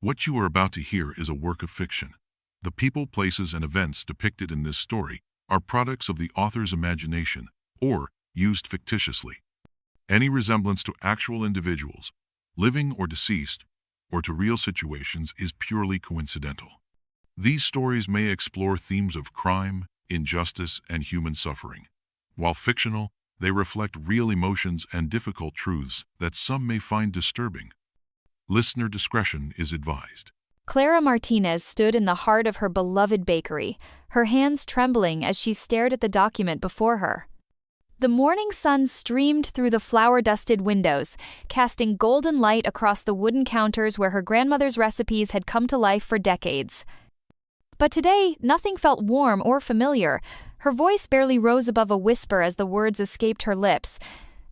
What you are about to hear is a work of fiction. The people, places, and events depicted in this story are products of the author's imagination or used fictitiously. Any resemblance to actual individuals, living or deceased, or to real situations is purely coincidental. These stories may explore themes of crime, injustice, and human suffering. While fictional, they reflect real emotions and difficult truths that some may find disturbing. Listener discretion is advised. Clara Martinez stood in the heart of her beloved bakery, her hands trembling as she stared at the document before her. The morning sun streamed through the flour-dusted windows, casting golden light across the wooden counters where her grandmother's recipes had come to life for decades. But today, nothing felt warm or familiar. Her voice barely rose above a whisper as the words escaped her lips.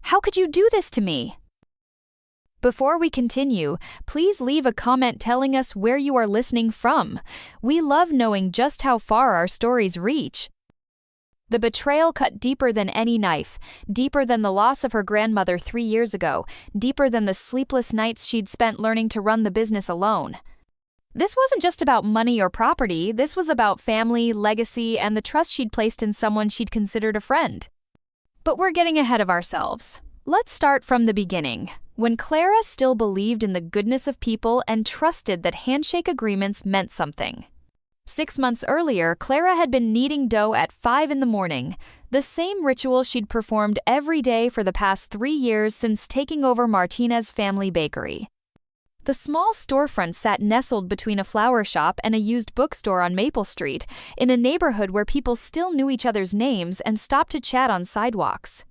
"How could you do this to me?" Before we continue, please leave a comment telling us where you are listening from. We love knowing just how far our stories reach. The betrayal cut deeper than any knife, deeper than the loss of her grandmother 3 years ago, deeper than the sleepless nights she'd spent learning to run the business alone. This wasn't just about money or property, this was about family, legacy, and the trust she'd placed in someone she'd considered a friend. But we're getting ahead of ourselves. Let's start from the beginning, when Clara still believed in the goodness of people and trusted that handshake agreements meant something. 6 months earlier, Clara had been kneading dough at 5 in the morning, the same ritual she'd performed every day for the past 3 years since taking over Martinez family bakery. The small storefront sat nestled between a flower shop and a used bookstore on Maple Street, in a neighborhood where people still knew each other's names and stopped to chat on sidewalks.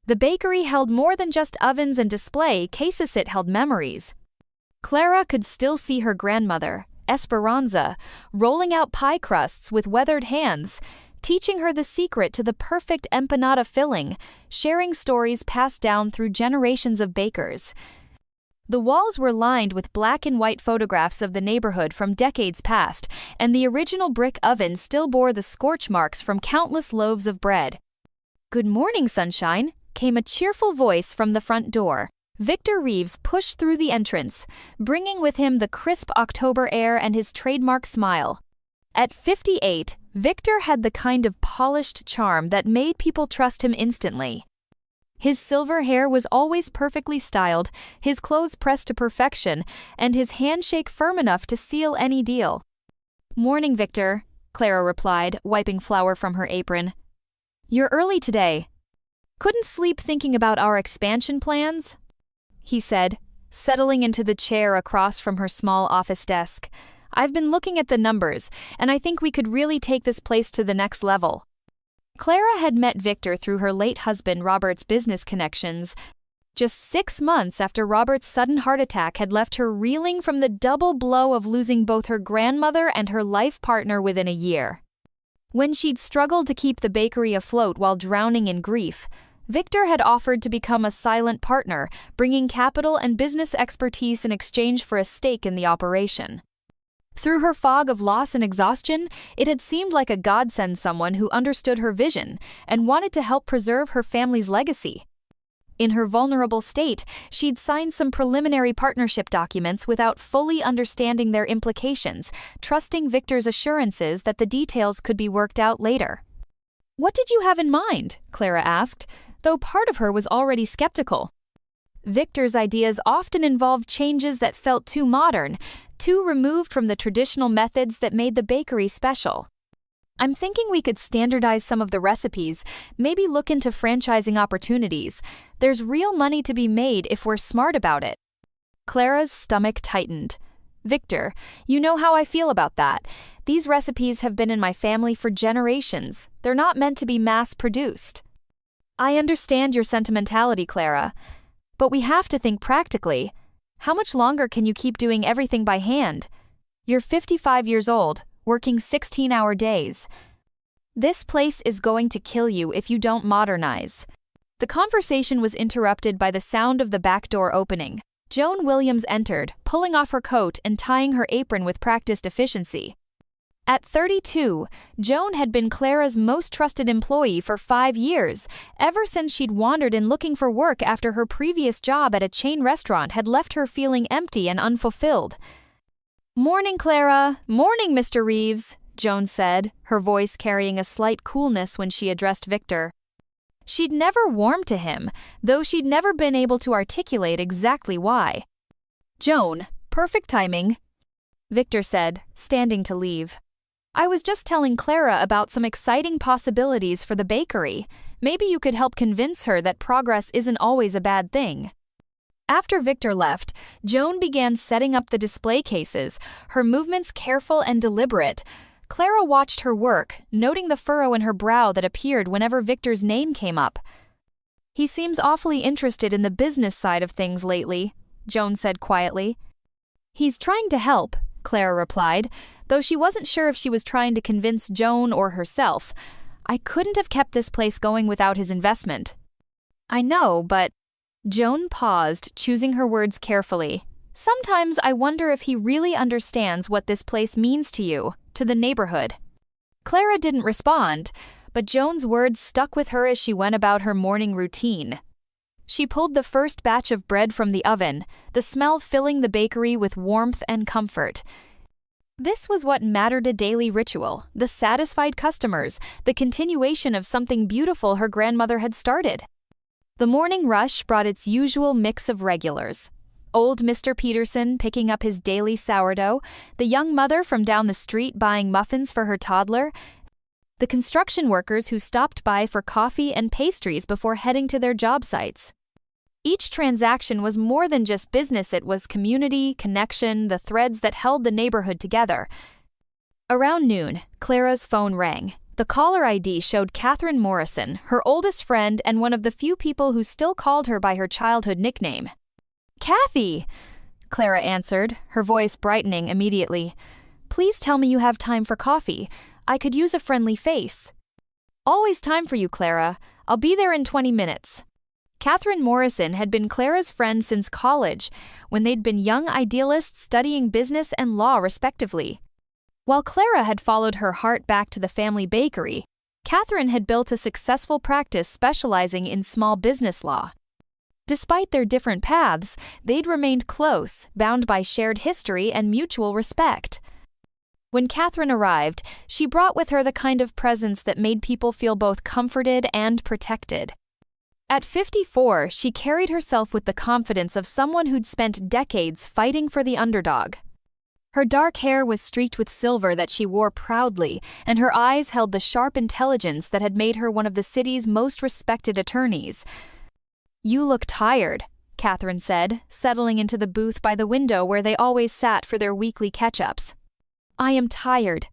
The bakery held more than just ovens and display cases, it held memories. Clara could still see her grandmother, Esperanza, rolling out pie crusts with weathered hands, teaching her the secret to the perfect empanada filling, sharing stories passed down through generations of bakers. The walls were lined with black and white photographs of the neighborhood from decades past, and the original brick oven still bore the scorch marks from countless loaves of bread. "Good morning, sunshine," came a cheerful voice from the front door. Victor Reeves pushed through the entrance, bringing with him the crisp October air and his trademark smile. At 58, Victor had the kind of polished charm that made people trust him instantly. His silver hair was always perfectly styled, his clothes pressed to perfection, and his handshake firm enough to seal any deal. "Morning, Victor," Clara replied, wiping flour from her apron. "You're early today." "Couldn't sleep thinking about our expansion plans?" he said, settling into the chair across from her small office desk. "I've been looking at the numbers, and I think we could really take this place to the next level." Clara had met Victor through her late husband Robert's business connections, just 6 months after Robert's sudden heart attack had left her reeling from the double blow of losing both her grandmother and her life partner within a year. When she'd struggled to keep the bakery afloat while drowning in grief, Victor had offered to become a silent partner, bringing capital and business expertise in exchange for a stake in the operation. Through her fog of loss and exhaustion, it had seemed like a godsend, someone who understood her vision and wanted to help preserve her family's legacy. In her vulnerable state, she'd signed some preliminary partnership documents without fully understanding their implications, trusting Victor's assurances that the details could be worked out later. "What did you have in mind?" Clara asked, though part of her was already skeptical. Victor's ideas often involved changes that felt too modern, too removed from the traditional methods that made the bakery special. "I'm thinking we could standardize some of the recipes, maybe look into franchising opportunities. There's real money to be made if we're smart about it." Clara's stomach tightened. "Victor, you know how I feel about that. These recipes have been in my family for generations. They're not meant to be mass-produced." "I understand your sentimentality, Clara. But we have to think practically. How much longer can you keep doing everything by hand? You're 55 years old, working 16-hour days. This place is going to kill you if you don't modernize." The conversation was interrupted by the sound of the back door opening. Joan Williams entered, pulling off her coat and tying her apron with practiced efficiency. At 32, Joan had been Clara's most trusted employee for 5 years, ever since she'd wandered in looking for work after her previous job at a chain restaurant had left her feeling empty and unfulfilled. "Morning, Clara. Morning, Mr. Reeves," Joan said, her voice carrying a slight coolness when she addressed Victor. She'd never warmed to him, though she'd never been able to articulate exactly why. "Joan, perfect timing," Victor said, standing to leave. "I was just telling Clara about some exciting possibilities for the bakery. Maybe you could help convince her that progress isn't always a bad thing." After Victor left, Joan began setting up the display cases, her movements careful and deliberate. Clara watched her work, noting the furrow in her brow that appeared whenever Victor's name came up. "He seems awfully interested in the business side of things lately," Joan said quietly. "He's trying to help," Clara replied, though she wasn't sure if she was trying to convince Joan or herself. "I couldn't have kept this place going without his investment." "I know, but—" Joan paused, choosing her words carefully. "Sometimes I wonder if he really understands what this place means to you, to the neighborhood." Clara didn't respond, but Joan's words stuck with her as she went about her morning routine. She pulled the first batch of bread from the oven, the smell filling the bakery with warmth and comfort. This was what mattered: a daily ritual, the satisfied customers, the continuation of something beautiful her grandmother had started. The morning rush brought its usual mix of regulars. Old Mr. Peterson picking up his daily sourdough, the young mother from down the street buying muffins for her toddler, the construction workers who stopped by for coffee and pastries before heading to their job sites. Each transaction was more than just business, it was community, connection, the threads that held the neighborhood together. Around noon, Clara's phone rang. The caller ID showed Catherine Morrison, her oldest friend and one of the few people who still called her by her childhood nickname. "Kathy!" Clara answered, her voice brightening immediately. "Please tell me you have time for coffee. I could use a friendly face." "Always time for you, Clara. I'll be there in 20 minutes. Catherine Morrison had been Clara's friend since college, when they'd been young idealists studying business and law respectively. While Clara had followed her heart back to the family bakery, Catherine had built a successful practice specializing in small business law. Despite their different paths, they'd remained close, bound by shared history and mutual respect. When Catherine arrived, she brought with her the kind of presence that made people feel both comforted and protected. At 54, she carried herself with the confidence of someone who'd spent decades fighting for the underdog. Her dark hair was streaked with silver that she wore proudly, and her eyes held the sharp intelligence that had made her one of the city's most respected attorneys. "You look tired," Catherine said, settling into the booth by the window where they always sat for their weekly catch-ups. "I am tired,"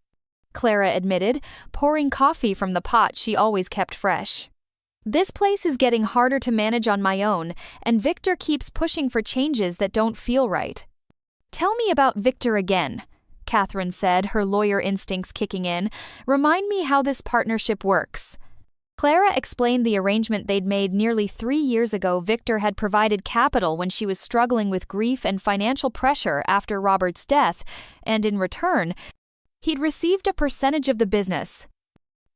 Clara admitted, pouring coffee from the pot she always kept fresh. "This place is getting harder to manage on my own, and Victor keeps pushing for changes that don't feel right." "Tell me about Victor again," Catherine said, her lawyer instincts kicking in. "Remind me how this partnership works." Clara explained the arrangement they'd made nearly 3 years ago. Victor had provided capital when she was struggling with grief and financial pressure after Robert's death, and in return, he'd received a percentage of the business.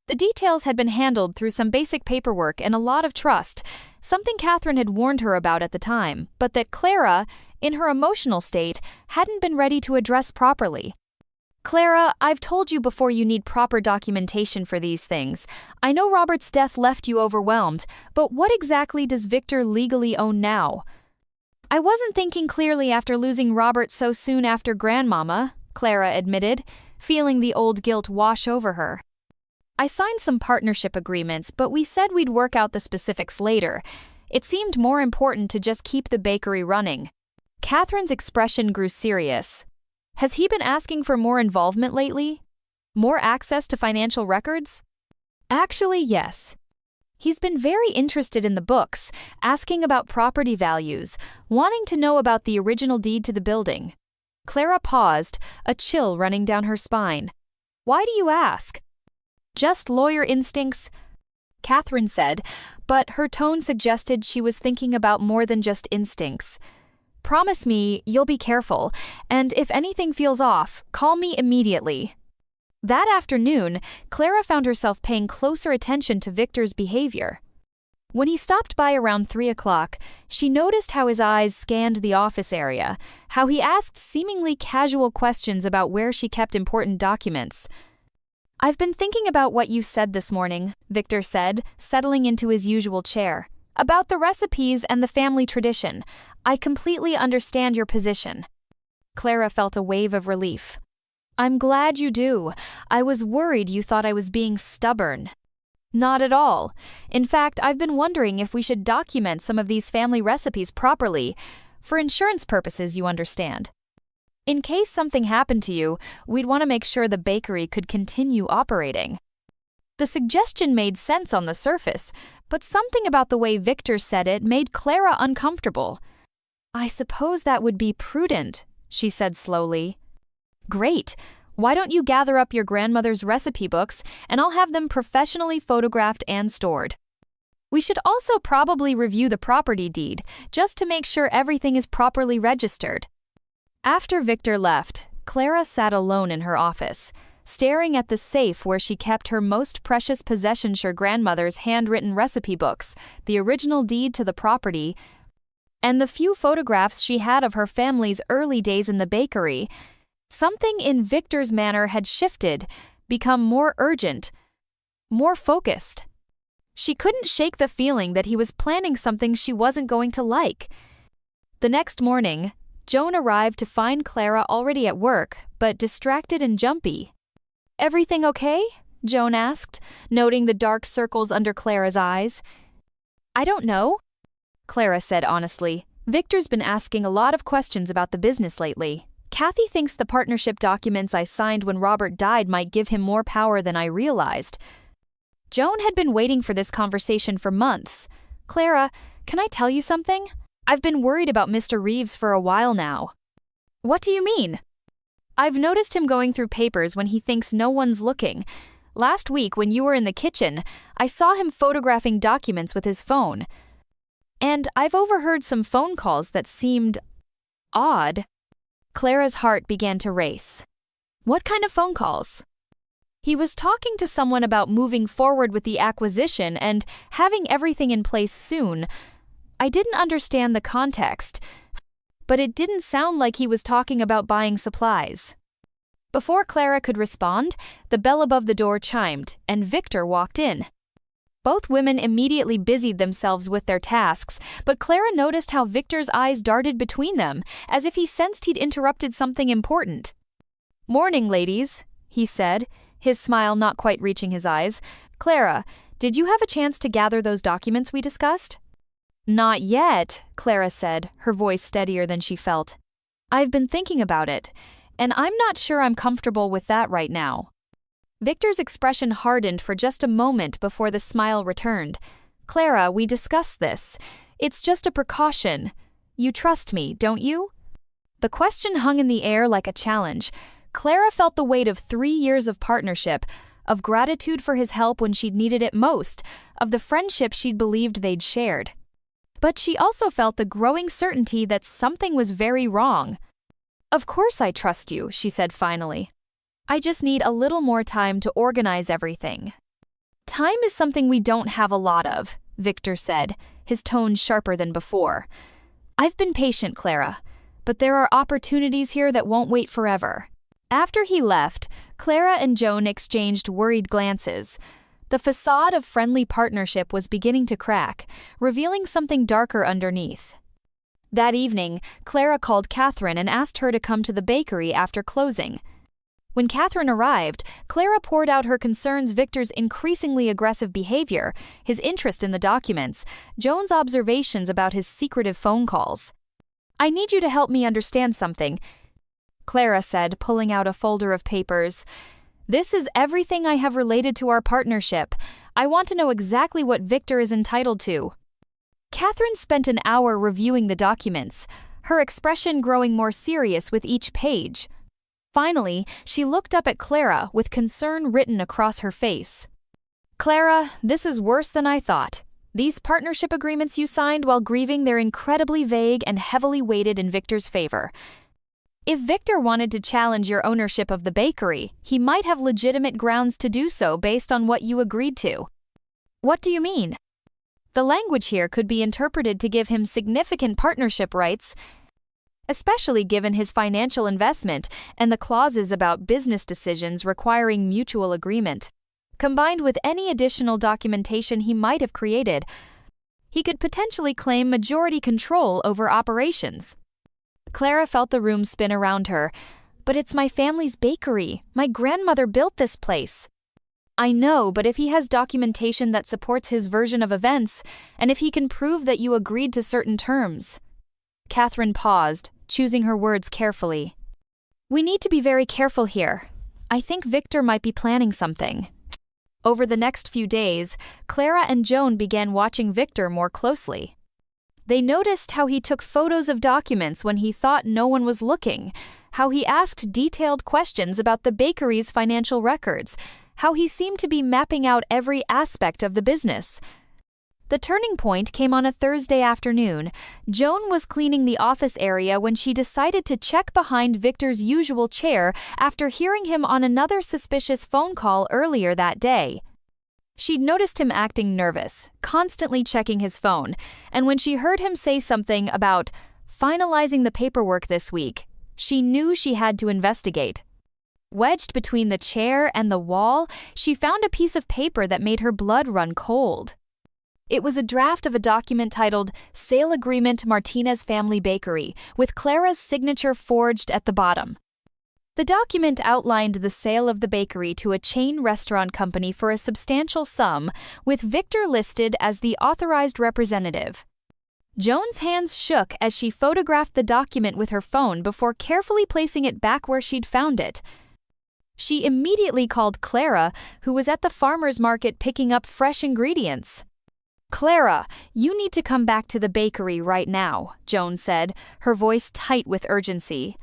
The details had been handled through some basic paperwork and a lot of trust, something Catherine had warned her about at the time, but that Clara, in her emotional state, hadn't been ready to address properly. "Clara, I've told you before you need proper documentation for these things. I know Robert's death left you overwhelmed, but what exactly does Victor legally own now?" "I wasn't thinking clearly after losing Robert so soon after Grandmama," Clara admitted, feeling the old guilt wash over her. "I signed some partnership agreements, but we said we'd work out the specifics later. It seemed more important to just keep the bakery running." Catherine's expression grew serious. "Has he been asking for more involvement lately? More access to financial records?" "Actually, yes. He's been very interested in the books, asking about property values, wanting to know about the original deed to the building." Clara paused, a chill running down her spine. "Why do you ask?" "Just lawyer instincts," Catherine said, but her tone suggested she was thinking about more than just instincts. "Promise me you'll be careful, and if anything feels off, call me immediately." That afternoon, Clara found herself paying closer attention to Victor's behavior. When he stopped by around 3 o'clock, she noticed how his eyes scanned the office area, how he asked seemingly casual questions about where she kept important documents. "I've been thinking about what you said this morning," Victor said, settling into his usual chair. "About the recipes and the family tradition. I completely understand your position." Clara felt a wave of relief. "I'm glad you do. I was worried you thought I was being stubborn." "Not at all. In fact, I've been wondering if we should document some of these family recipes properly, for insurance purposes, you understand. In case something happened to you, we'd want to make sure the bakery could continue operating." The suggestion made sense on the surface, but something about the way Victor said it made Clara uncomfortable. "I suppose that would be prudent," she said slowly. "Great. Why don't you gather up your grandmother's recipe books, and I'll have them professionally photographed and stored. We should also probably review the property deed, just to make sure everything is properly registered." After Victor left, Clara sat alone in her office, staring at the safe where she kept her most precious possession, her grandmother's handwritten recipe books, the original deed to the property, and the few photographs she had of her family's early days in the bakery. Something in Victor's manner had shifted, become more urgent, more focused. She couldn't shake the feeling that he was planning something she wasn't going to like. The next morning, Joane arrived to find Clara already at work, but distracted and jumpy. "Everything okay?" Joane asked, noting the dark circles under Clara's eyes. "I don't know," Clara said honestly. "Victor's been asking a lot of questions about the business lately. Kathy thinks the partnership documents I signed when Robert died might give him more power than I realized." Joane had been waiting for this conversation for months. "Clara, can I tell you something? I've been worried about Mr. Reeves for a while now." "What do you mean?" "I've noticed him going through papers when he thinks no one's looking. Last week, when you were in the kitchen, I saw him photographing documents with his phone. And I've overheard some phone calls that seemed odd." Clara's heart began to race. "What kind of phone calls?" "He was talking to someone about moving forward with the acquisition and having everything in place soon. I didn't understand the context, but it didn't sound like he was talking about buying supplies." Before Clara could respond, the bell above the door chimed, and Victor walked in. Both women immediately busied themselves with their tasks, but Clara noticed how Victor's eyes darted between them, as if he sensed he'd interrupted something important. "Morning, ladies," he said, his smile not quite reaching his eyes. "Clara, did you have a chance to gather those documents we discussed?" "Not yet," Clara said, her voice steadier than she felt. "I've been thinking about it, and I'm not sure I'm comfortable with that right now." Victor's expression hardened for just a moment before the smile returned. "Clara, we discussed this. It's just a precaution. You trust me, don't you?" The question hung in the air like a challenge. Clara felt the weight of 3 years of partnership, of gratitude for his help when she'd needed it most, of the friendship she'd believed they'd shared. But she also felt the growing certainty that something was very wrong. "Of course I trust you," she said finally. "I just need a little more time to organize everything." "Time is something we don't have a lot of," Victor said, his tone sharper than before. "I've been patient, Clara, but there are opportunities here that won't wait forever." After he left, Clara and Joane exchanged worried glances. The facade of friendly partnership was beginning to crack, revealing something darker underneath. That evening, Clara called Catherine and asked her to come to the bakery after closing. When Catherine arrived, Clara poured out her concerns: Victor's increasingly aggressive behavior, his interest in the documents, Joane's observations about his secretive phone calls. "I need you to help me understand something," Clara said, pulling out a folder of papers. "This is everything I have related to our partnership. I want to know exactly what Victor is entitled to." Catherine spent an hour reviewing the documents, her expression growing more serious with each page. Finally, she looked up at Clara with concern written across her face. "Clara, this is worse than I thought. These partnership agreements you signed while grieving, they're incredibly vague and heavily weighted in Victor's favor. If Victor wanted to challenge your ownership of the bakery, he might have legitimate grounds to do so based on what you agreed to." "What do you mean?" The language here could be interpreted to give him significant partnership rights, especially given his financial investment and the clauses about business decisions requiring mutual agreement. Combined with any additional documentation he might have created, he could potentially claim majority control over operations. Clara felt the room spin around her. But it's my family's bakery. My grandmother built this place. I know, but if he has documentation that supports his version of events, and if he can prove that you agreed to certain terms. Catherine paused, choosing her words carefully. We need to be very careful here. I think Victor might be planning something. Over the next few days, Clara and Joane began watching Victor more closely. They noticed how he took photos of documents when he thought no one was looking, how he asked detailed questions about the bakery's financial records, how he seemed to be mapping out every aspect of the business. The turning point came on a Thursday afternoon. Joane was cleaning the office area when she decided to check behind Victor's usual chair after hearing him on another suspicious phone call earlier that day. She'd noticed him acting nervous, constantly checking his phone, and when she heard him say something about finalizing the paperwork this week, she knew she had to investigate. Wedged between the chair and the wall, she found a piece of paper that made her blood run cold. It was a draft of a document titled Sale Agreement Martinez Family Bakery, with Clara's signature forged at the bottom. The document outlined the sale of the bakery to a chain restaurant company for a substantial sum, with Victor listed as the authorized representative. Joane's hands shook as she photographed the document with her phone before carefully placing it back where she'd found it. She immediately called Clara, who was at the farmer's market picking up fresh ingredients. Clara, you need to come back to the bakery right now, Joane said, her voice tight with urgency.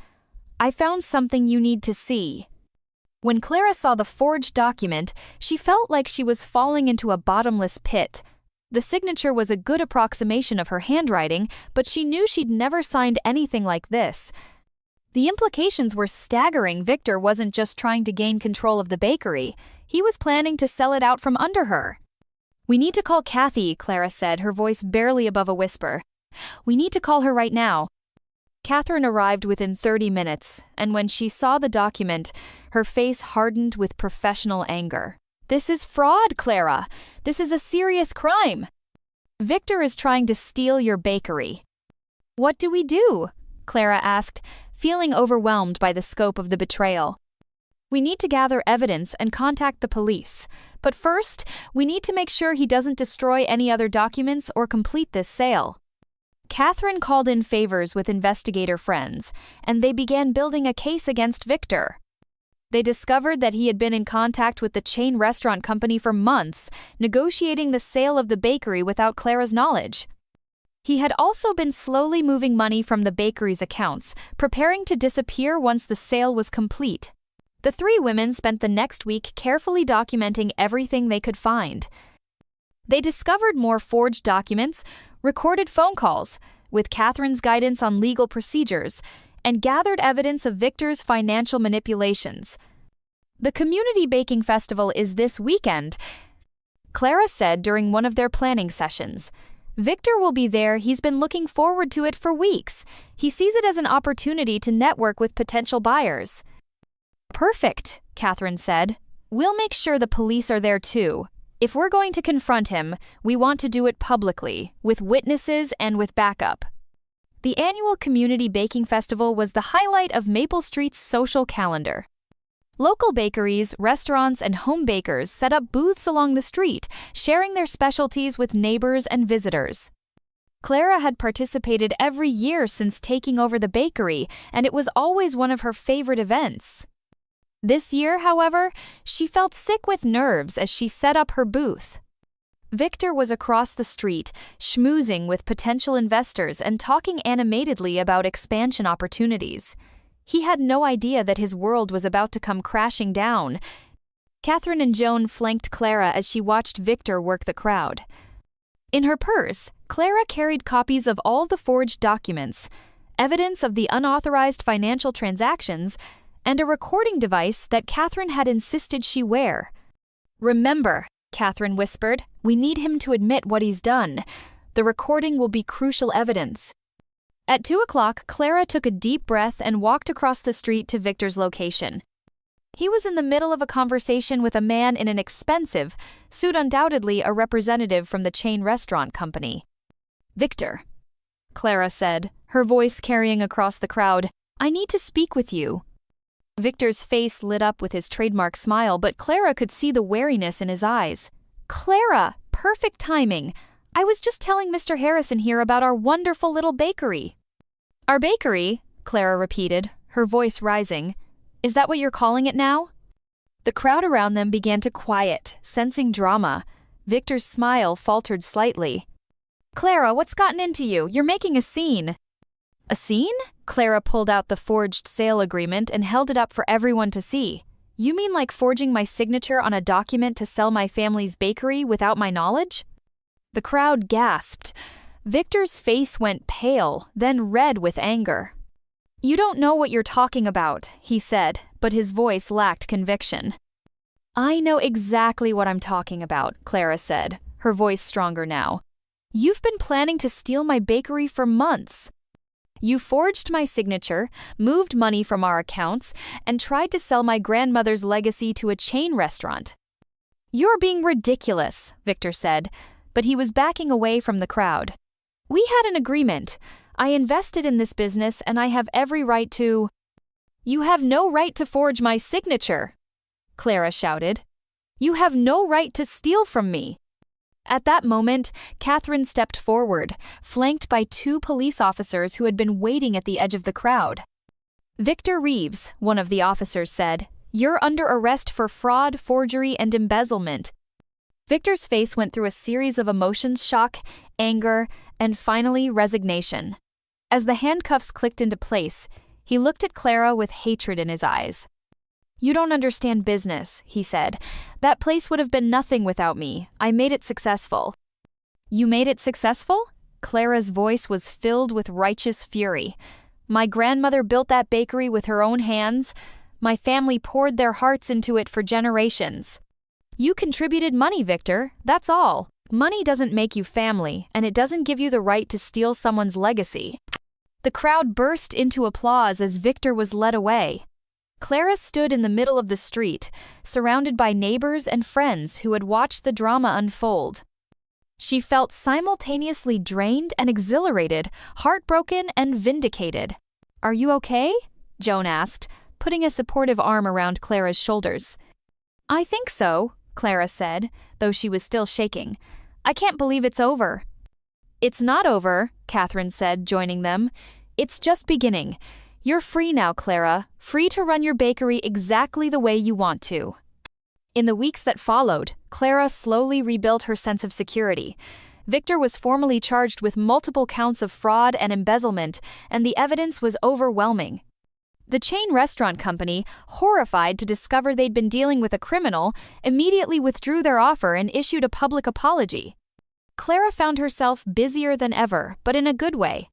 I found something you need to see. When Clara saw the forged document, she felt like she was falling into a bottomless pit. The signature was a good approximation of her handwriting, but she knew she'd never signed anything like this. The implications were staggering. Victor wasn't just trying to gain control of the bakery. He was planning to sell it out from under her. We need to call Kathy, Clara said, her voice barely above a whisper. We need to call her right now. Catherine arrived within 30 minutes, and when she saw the document, her face hardened with professional anger. This is fraud, Clara. This is a serious crime. Victor is trying to steal your bakery. What do we do? Clara asked, feeling overwhelmed by the scope of the betrayal. We need to gather evidence and contact the police. But first, we need to make sure he doesn't destroy any other documents or complete this sale. Catherine called in favors with investigator friends, and they began building a case against Victor. They discovered that he had been in contact with the chain restaurant company for months, negotiating the sale of the bakery without Clara's knowledge. He had also been slowly moving money from the bakery's accounts, preparing to disappear once the sale was complete. The three women spent the next week carefully documenting everything they could find. They discovered more forged documents, recorded phone calls, with Catherine's guidance on legal procedures, and gathered evidence of Victor's financial manipulations. The community baking festival is this weekend, Clara said during one of their planning sessions. Victor will be there. He's been looking forward to it for weeks. He sees it as an opportunity to network with potential buyers. Perfect, Catherine said. We'll make sure the police are there too. If we're going to confront him, we want to do it publicly, with witnesses and with backup. The annual Community Baking Festival was the highlight of Maple Street's social calendar. Local bakeries, restaurants, and home bakers set up booths along the street, sharing their specialties with neighbors and visitors. Clara had participated every year since taking over the bakery, and it was always one of her favorite events. This year, however, she felt sick with nerves as she set up her booth. Victor was across the street, schmoozing with potential investors and talking animatedly about expansion opportunities. He had no idea that his world was about to come crashing down. Catherine and Joane flanked Clara as she watched Victor work the crowd. In her purse, Clara carried copies of all the forged documents, evidence of the unauthorized financial transactions, and a recording device that Catherine had insisted she wear. Remember, Catherine whispered, We need him to admit what he's done. The recording will be crucial evidence. At 2 o'clock, Clara took a deep breath and walked across the street to Victor's location. He was in the middle of a conversation with a man in an expensive suit, undoubtedly a representative from the chain restaurant company. "Victor," Clara said, her voice carrying across the crowd, "I need to speak with you." Victor's face lit up with his trademark smile, but Clara could see the wariness in his eyes. "Clara, perfect timing. I was just telling Mr. Harrison here about our wonderful little bakery." "Our bakery?" Clara repeated, her voice rising. "Is that what you're calling it now?" The crowd around them began to quiet, sensing drama. Victor's smile faltered slightly. "Clara, what's gotten into you? You're making a scene." "A scene?" Clara pulled out the forged sale agreement and held it up for everyone to see. "You mean like forging my signature on a document to sell my family's bakery without my knowledge?" The crowd gasped. Victor's face went pale, then red with anger. "You don't know what you're talking about," he said, but his voice lacked conviction. "I know exactly what I'm talking about," Clara said, her voice stronger now. "You've been planning to steal my bakery for months. You forged my signature, moved money from our accounts, and tried to sell my grandmother's legacy to a chain restaurant." "You're being ridiculous," Victor said, but he was backing away from the crowd. "We had an agreement. I invested in this business and I have every right to—" "You have no right to forge my signature," Clara shouted. "You have no right to steal from me." At that moment, Catherine stepped forward, flanked by 2 police officers who had been waiting at the edge of the crowd. "Victor Reeves," one of the officers said, "you're under arrest for fraud, forgery, and embezzlement." Victor's face went through a series of emotions: shock, anger, and finally resignation. As the handcuffs clicked into place, he looked at Clara with hatred in his eyes. "You don't understand business," he said. "That place would have been nothing without me. I made it successful." "You made it successful?" Clara's voice was filled with righteous fury. "My grandmother built that bakery with her own hands. My family poured their hearts into it for generations. You contributed money, Victor, that's all. Money doesn't make you family, and it doesn't give you the right to steal someone's legacy." The crowd burst into applause as Victor was led away. Clara stood in the middle of the street, surrounded by neighbors and friends who had watched the drama unfold. She felt simultaneously drained and exhilarated, heartbroken and vindicated. "Are you okay?" Joane asked, putting a supportive arm around Clara's shoulders. "I think so," Clara said, though she was still shaking. "I can't believe it's over." "It's not over," Catherine said, joining them. "It's just beginning. You're free now, Clara, free to run your bakery exactly the way you want to." In the weeks that followed, Clara slowly rebuilt her sense of security. Victor was formally charged with multiple counts of fraud and embezzlement, and the evidence was overwhelming. The chain restaurant company, horrified to discover they'd been dealing with a criminal, immediately withdrew their offer and issued a public apology. Clara found herself busier than ever, but in a good way.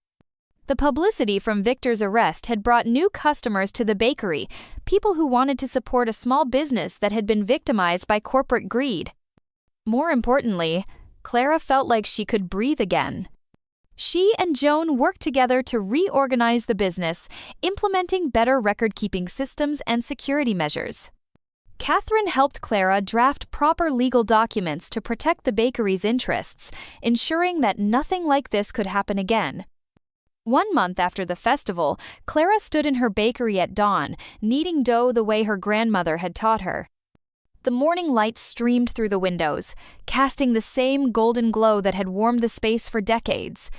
The publicity from Victor's arrest had brought new customers to the bakery, people who wanted to support a small business that had been victimized by corporate greed. More importantly, Clara felt like she could breathe again. She and Joane worked together to reorganize the business, implementing better record-keeping systems and security measures. Catherine helped Clara draft proper legal documents to protect the bakery's interests, ensuring that nothing like this could happen again. 1 month after the festival, Clara stood in her bakery at dawn, kneading dough the way her grandmother had taught her. The morning light streamed through the windows, casting the same golden glow that had warmed the space for decades.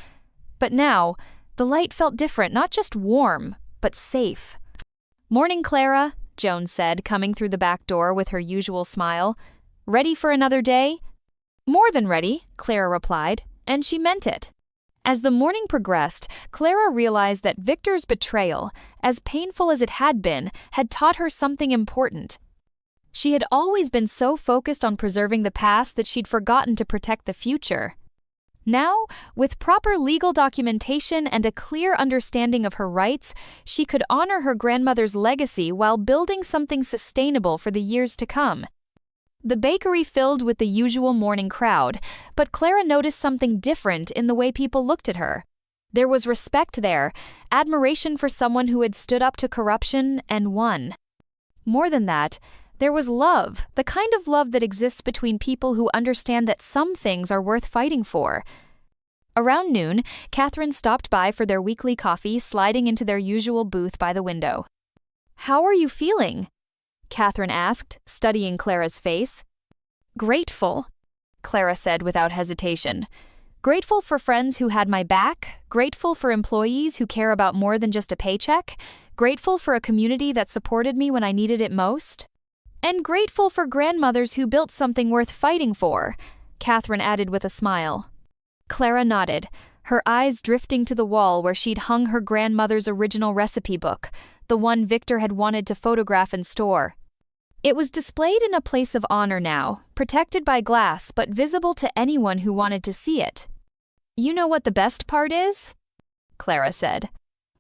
But now, the light felt different, not just warm, but safe. "Morning, Clara," Joane said, coming through the back door with her usual smile. "Ready for another day?" "More than ready," Clara replied, and she meant it. As the morning progressed, Clara realized that Victor's betrayal, as painful as it had been, had taught her something important. She had always been so focused on preserving the past that she'd forgotten to protect the future. Now, with proper legal documentation and a clear understanding of her rights, she could honor her grandmother's legacy while building something sustainable for the years to come. The bakery filled with the usual morning crowd, but Clara noticed something different in the way people looked at her. There was respect there, admiration for someone who had stood up to corruption and won. More than that, there was love, the kind of love that exists between people who understand that some things are worth fighting for. Around noon, Catherine stopped by for their weekly coffee, sliding into their usual booth by the window. "How are you feeling?" Catherine asked, studying Clara's face. "Grateful," Clara said without hesitation. "Grateful for friends who had my back, grateful for employees who care about more than just a paycheck, grateful for a community that supported me when I needed it most, and grateful for grandmothers who built something worth fighting for," Catherine added with a smile. Clara nodded, her eyes drifting to the wall where she'd hung her grandmother's original recipe book, the one Victor had wanted to photograph and store. It was displayed in a place of honor now, protected by glass but visible to anyone who wanted to see it. "You know what the best part is?" Clara said.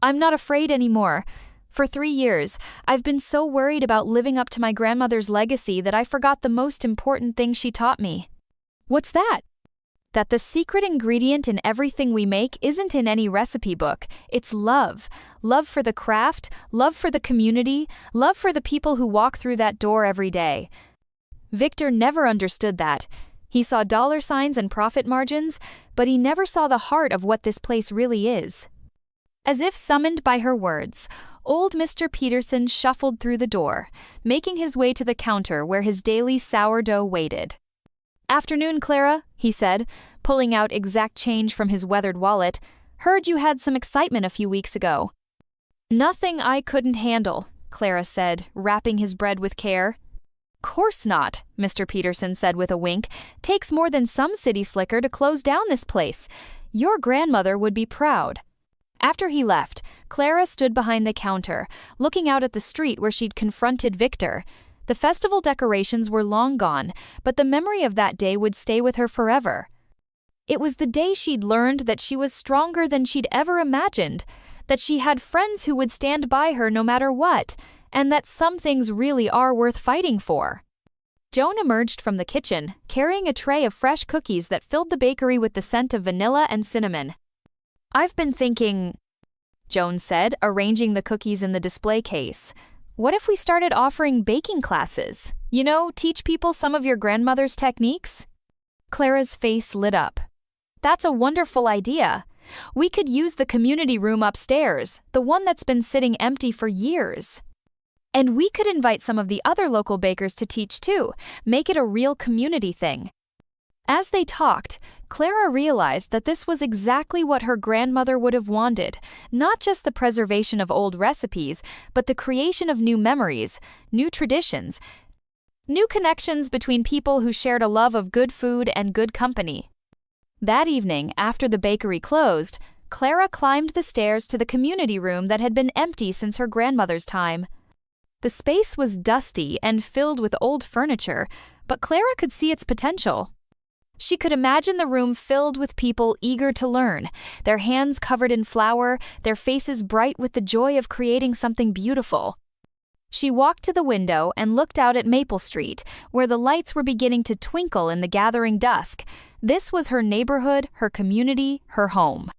"I'm not afraid anymore. For 3 years, I've been so worried about living up to my grandmother's legacy that I forgot the most important thing she taught me." "What's that?" "That the secret ingredient in everything we make isn't in any recipe book, it's love. Love for the craft, love for the community, love for the people who walk through that door every day." Victor never understood that. He saw dollar signs and profit margins, but he never saw the heart of what this place really is. As if summoned by her words, old Mr. Peterson shuffled through the door, making his way to the counter where his daily sourdough waited. "Afternoon, Clara," he said, pulling out exact change from his weathered wallet. "Heard you had some excitement a few weeks ago." "Nothing I couldn't handle," Clara said, wrapping his bread with care. "Course not," Mr. Peterson said with a wink. "Takes more than some city slicker to close down this place. Your grandmother would be proud." After he left, Clara stood behind the counter, looking out at the street where she'd confronted Victor. The festival decorations were long gone, but the memory of that day would stay with her forever. It was the day she'd learned that she was stronger than she'd ever imagined, that she had friends who would stand by her no matter what, and that some things really are worth fighting for. Joane emerged from the kitchen, carrying a tray of fresh cookies that filled the bakery with the scent of vanilla and cinnamon. "I've been thinking," Joane said, arranging the cookies in the display case. "What if we started offering baking classes? You know, teach people some of your grandmother's techniques?" Clara's face lit up. "That's a wonderful idea. We could use the community room upstairs, the one that's been sitting empty for years. And we could invite some of the other local bakers to teach too, make it a real community thing." As they talked, Clara realized that this was exactly what her grandmother would have wanted, not just the preservation of old recipes, but the creation of new memories, new traditions, new connections between people who shared a love of good food and good company. That evening, after the bakery closed, Clara climbed the stairs to the community room that had been empty since her grandmother's time. The space was dusty and filled with old furniture, but Clara could see its potential. She could imagine the room filled with people eager to learn, their hands covered in flour, their faces bright with the joy of creating something beautiful. She walked to the window and looked out at Maple Street, where the lights were beginning to twinkle in the gathering dusk. This was her neighborhood, her community, her home.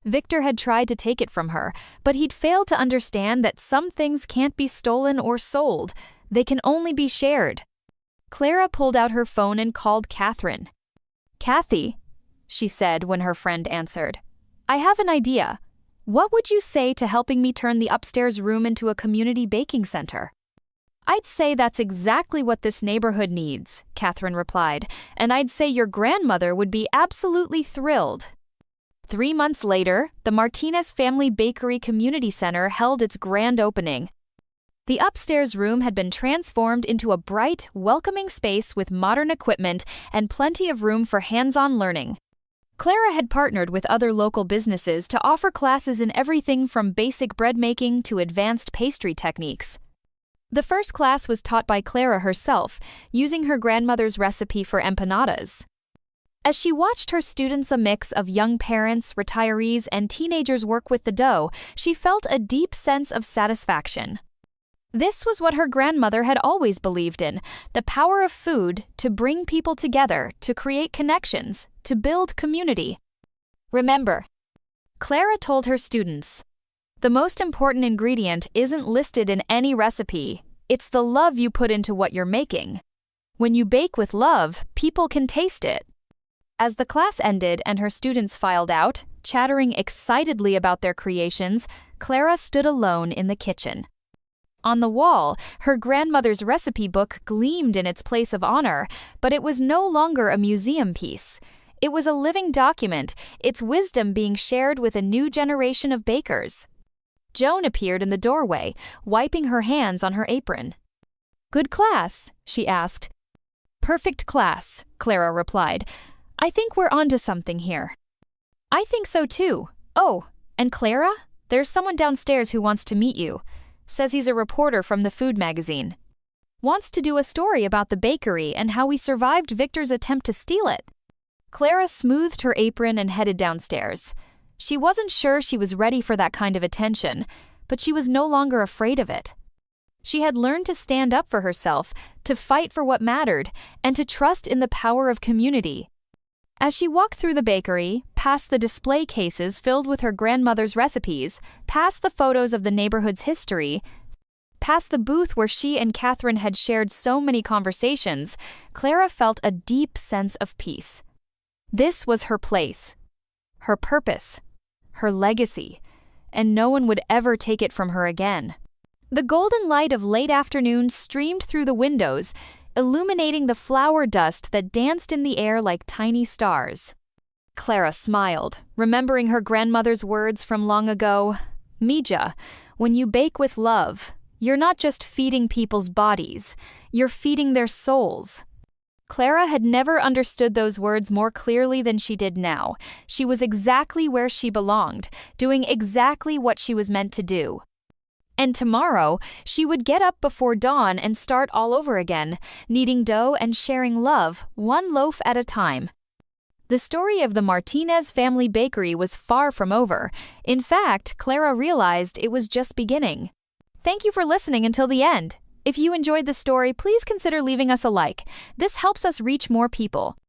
Victor had tried to take it from her, but he'd failed to understand that some things can't be stolen or sold. They can only be shared. Clara pulled out her phone and called Catherine. "Kathy," she said when her friend answered, "I have an idea. What would you say to helping me turn the upstairs room into a community baking center?" "I'd say that's exactly what this neighborhood needs," Catherine replied, "and I'd say your grandmother would be absolutely thrilled." 3 months later, the Martinez Family Bakery Community Center held its grand opening. The upstairs room had been transformed into a bright, welcoming space with modern equipment and plenty of room for hands-on learning. Clara had partnered with other local businesses to offer classes in everything from basic bread making to advanced pastry techniques. The first class was taught by Clara herself, using her grandmother's recipe for empanadas. As she watched her students, a mix of young parents, retirees, and teenagers work with the dough, she felt a deep sense of satisfaction. This was what her grandmother had always believed in, the power of food to bring people together, to create connections, to build community. Remember, Clara told her students, the most important ingredient isn't listed in any recipe, it's the love you put into what you're making. When you bake with love, people can taste it. As the class ended and her students filed out, chattering excitedly about their creations, Clara stood alone in the kitchen. On the wall, her grandmother's recipe book gleamed in its place of honor, but it was no longer a museum piece. It was a living document, its wisdom being shared with a new generation of bakers. Joane appeared in the doorway, wiping her hands on her apron. "Good class?" she asked. "Perfect class," Clara replied. "I think we're onto something here." "I think so too. Oh, and Clara? There's someone downstairs who wants to meet you. Says he's a reporter from the food magazine. Wants to do a story about the bakery and how we survived Victor's attempt to steal it." Clara smoothed her apron and headed downstairs. She wasn't sure she was ready for that kind of attention, but she was no longer afraid of it. She had learned to stand up for herself, to fight for what mattered, and to trust in the power of community. As she walked through the bakery, past the display cases filled with her grandmother's recipes, past the photos of the neighborhood's history, past the booth where she and Catherine had shared so many conversations, Clara felt a deep sense of peace. This was her place, her purpose, her legacy, and no one would ever take it from her again. The golden light of late afternoon streamed through the windows, illuminating the flour dust that danced in the air like tiny stars. Clara smiled, remembering her grandmother's words from long ago. "Mija, when you bake with love, you're not just feeding people's bodies, you're feeding their souls." Clara had never understood those words more clearly than she did now. She was exactly where she belonged, doing exactly what she was meant to do. And tomorrow, she would get up before dawn and start all over again, kneading dough and sharing love, one loaf at a time. The story of the Martinez family bakery was far from over. In fact, Clara realized it was just beginning. Thank you for listening until the end. If you enjoyed the story, please consider leaving us a like. This helps us reach more people.